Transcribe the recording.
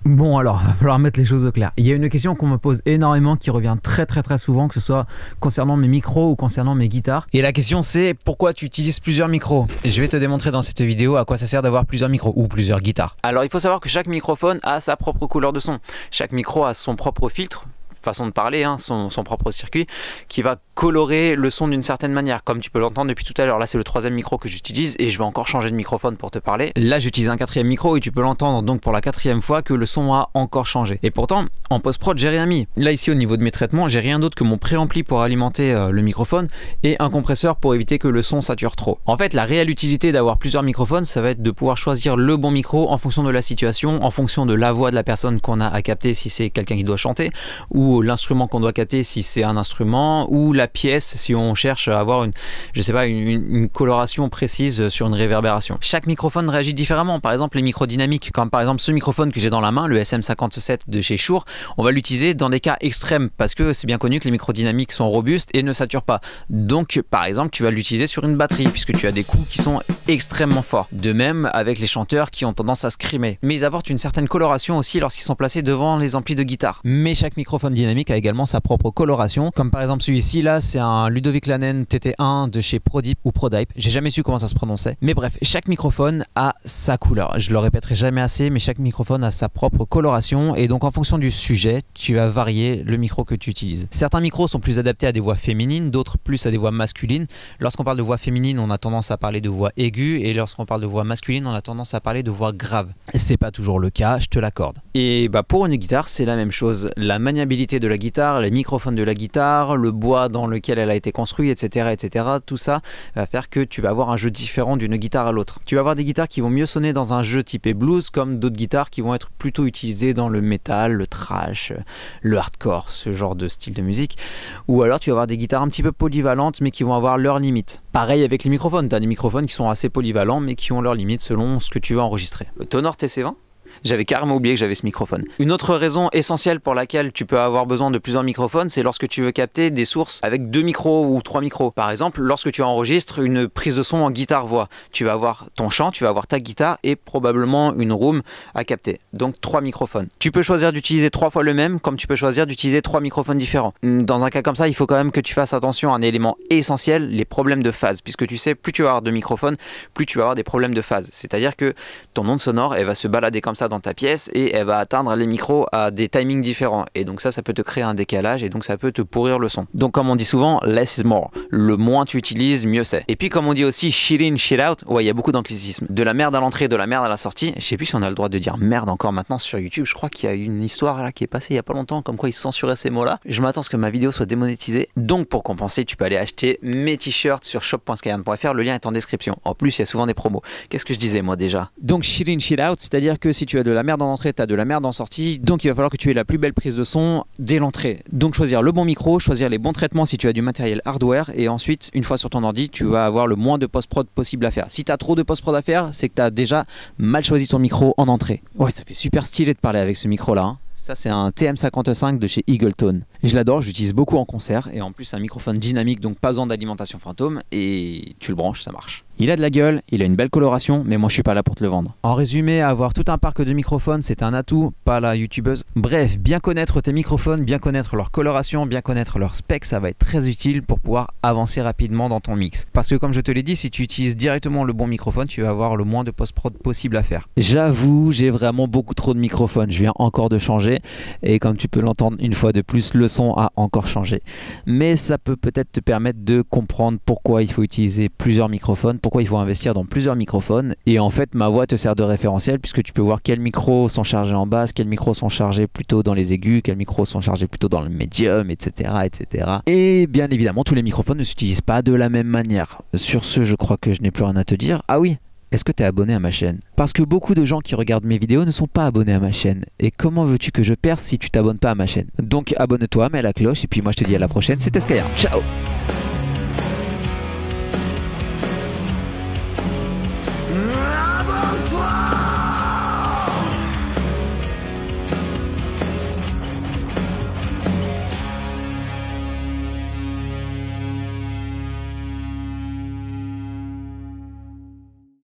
Bon alors, va falloir mettre les choses au clair. Il y a une question qu'on me pose énormément qui revient très souvent, que ce soit concernant mes micros ou concernant mes guitares. Et la question c'est pourquoi tu utilises plusieurs micros? Et je vais te démontrer dans cette vidéo à quoi ça sert d'avoir plusieurs micros ou plusieurs guitares. Alors il faut savoir que chaque microphone a sa propre couleur de son. Chaque micro a son propre filtre, façon de parler, hein, son propre circuit qui va colorer le son d'une certaine manière, comme tu peux l'entendre depuis tout à l'heure. Là c'est le troisième micro que j'utilise et je vais encore changer de microphone pour te parler. Là j'utilise un quatrième micro et tu peux l'entendre donc pour la quatrième fois que le son a encore changé. Et pourtant en post-prod j'ai rien mis. Là ici au niveau de mes traitements j'ai rien d'autre que mon préampli pour alimenter le microphone et un compresseur pour éviter que le son sature trop. En fait la réelle utilité d'avoir plusieurs microphones ça va être de pouvoir choisir le bon micro en fonction de la situation, en fonction de la voix de la personne qu'on a à capter si c'est quelqu'un qui doit chanter, ou l'instrument qu'on doit capter si c'est un instrument, ou la pièce si on cherche à avoir une coloration précise sur une réverbération. Chaque microphone réagit différemment. Par exemple les micros dynamiques, comme par exemple ce microphone que j'ai dans la main, le SM57 de chez Shure, on va l'utiliser dans des cas extrêmes parce que c'est bien connu que les micros dynamiques sont robustes et ne saturent pas. Donc par exemple tu vas l'utiliser sur une batterie puisque tu as des coups qui sont extrêmement forts. De même avec les chanteurs qui ont tendance à screamer. Mais ils apportent une certaine coloration aussi lorsqu'ils sont placés devant les amplis de guitare. Mais chaque microphone dynamique a également sa propre coloration, comme par exemple celui-ci là c'est un Ludovic Lanen TT1 de chez Prodip ou Prodype, j'ai jamais su comment ça se prononçait, mais bref, chaque microphone a sa couleur, je le répéterai jamais assez, mais chaque microphone a sa propre coloration et donc en fonction du sujet tu vas varier le micro que tu utilises. Certains micros sont plus adaptés à des voix féminines, d'autres plus à des voix masculines. Lorsqu'on parle de voix féminine on a tendance à parler de voix aiguë et lorsqu'on parle de voix masculine on a tendance à parler de voix grave. C'est pas toujours le cas, je te l'accorde. Et bah pour une guitare c'est la même chose, la maniabilité de la guitare, les microphones de la guitare, le bois dans lequel elle a été construite, etc. Tout ça va faire que tu vas avoir un jeu différent d'une guitare à l'autre. Tu vas avoir des guitares qui vont mieux sonner dans un jeu typé blues, comme d'autres guitares qui vont être plutôt utilisées dans le metal, le thrash, le hardcore, ce genre de style de musique. Ou alors tu vas avoir des guitares un petit peu polyvalentes mais qui vont avoir leurs limites. Pareil avec les microphones, tu as des microphones qui sont assez polyvalents mais qui ont leurs limites selon ce que tu veux enregistrer. Le Tonor TC20, j'avais carrément oublié que j'avais ce microphone. Une autre raison essentielle pour laquelle tu peux avoir besoin de plusieurs microphones, c'est lorsque tu veux capter des sources avec 2 micros ou 3 micros. Par exemple, lorsque tu enregistres une prise de son en guitare-voix, tu vas avoir ton chant, tu vas avoir ta guitare et probablement une room à capter. Donc 3 microphones. Tu peux choisir d'utiliser 3 fois le même, comme tu peux choisir d'utiliser 3 microphones différents. Dans un cas comme ça, il faut quand même que tu fasses attention à un élément essentiel, les problèmes de phase. Puisque tu sais, plus tu vas avoir de microphones, plus tu vas avoir des problèmes de phase. C'est-à-dire que ton onde sonore, elle va se balader comme ça dans ta pièce et elle va atteindre les micros à des timings différents et donc ça peut te créer un décalage et donc ça peut te pourrir le son. Donc comme on dit souvent, less is more. Le moins tu utilises, mieux c'est. Et puis comme on dit aussi shit in, shit out, ouais il y a beaucoup d'anglicisme. De la merde à l'entrée, de la merde à la sortie. Je sais plus si on a le droit de dire merde encore maintenant sur YouTube. Je crois qu'il y a une histoire là qui est passée il y a pas longtemps comme quoi ils censuraient ces mots là. Je m'attends à ce que ma vidéo soit démonétisée. Donc pour compenser tu peux aller acheter mes t-shirts sur shop.skyhand.fr, le lien est en description. En plus il y a souvent des promos. Qu'est-ce que je disais moi déjà? Donc shit in, shit out, c'est à dire que si tu as de la merde en entrée, tu as de la merde en sortie, donc il va falloir que tu aies la plus belle prise de son dès l'entrée. Donc choisir le bon micro, choisir les bons traitements si tu as du matériel hardware et ensuite une fois sur ton ordi tu vas avoir le moins de post-prod possible à faire. Si tu as trop de post-prod à faire, c'est que tu as déjà mal choisi ton micro en entrée. Ouais, ça fait super stylé de parler avec ce micro là, hein. Ça c'est un TM55 de chez Eagleton. Je l'adore, je l'utilise beaucoup en concert et en plus c'est un microphone dynamique donc pas besoin d'alimentation fantôme et tu le branches, ça marche. Il a de la gueule, il a une belle coloration, mais moi je suis pas là pour te le vendre. En résumé, avoir tout un parc de microphones c'est un atout, pas la youtubeuse. Bref, bien connaître tes microphones, bien connaître leur coloration, bien connaître leurs specs, ça va être très utile pour pouvoir avancer rapidement dans ton mix. Parce que comme je te l'ai dit, si tu utilises directement le bon microphone, tu vas avoir le moins de post-prod possible à faire. J'avoue, j'ai vraiment beaucoup trop de microphones, je viens encore de changer et comme tu peux l'entendre une fois de plus, le son a encore changé. Mais ça peut peut-être te permettre de comprendre pourquoi il faut utiliser plusieurs microphones, pourquoi il faut investir dans plusieurs microphones. Et en fait, ma voix te sert de référentiel puisque tu peux voir quels micros sont chargés en basse, quels micros sont chargés plutôt dans les aigus, quels micros sont chargés plutôt dans le médium, etc. Et bien évidemment, tous les microphones ne s'utilisent pas de la même manière. Sur ce, je crois que je n'ai plus rien à te dire. Ah oui, est-ce que tu es abonné à ma chaîne? Parce que beaucoup de gens qui regardent mes vidéos ne sont pas abonnés à ma chaîne. Et comment veux-tu que je perce si tu t'abonnes pas à ma chaîne? Donc abonne-toi, mets la cloche et puis moi je te dis à la prochaine, c'était Skyhard. Ciao!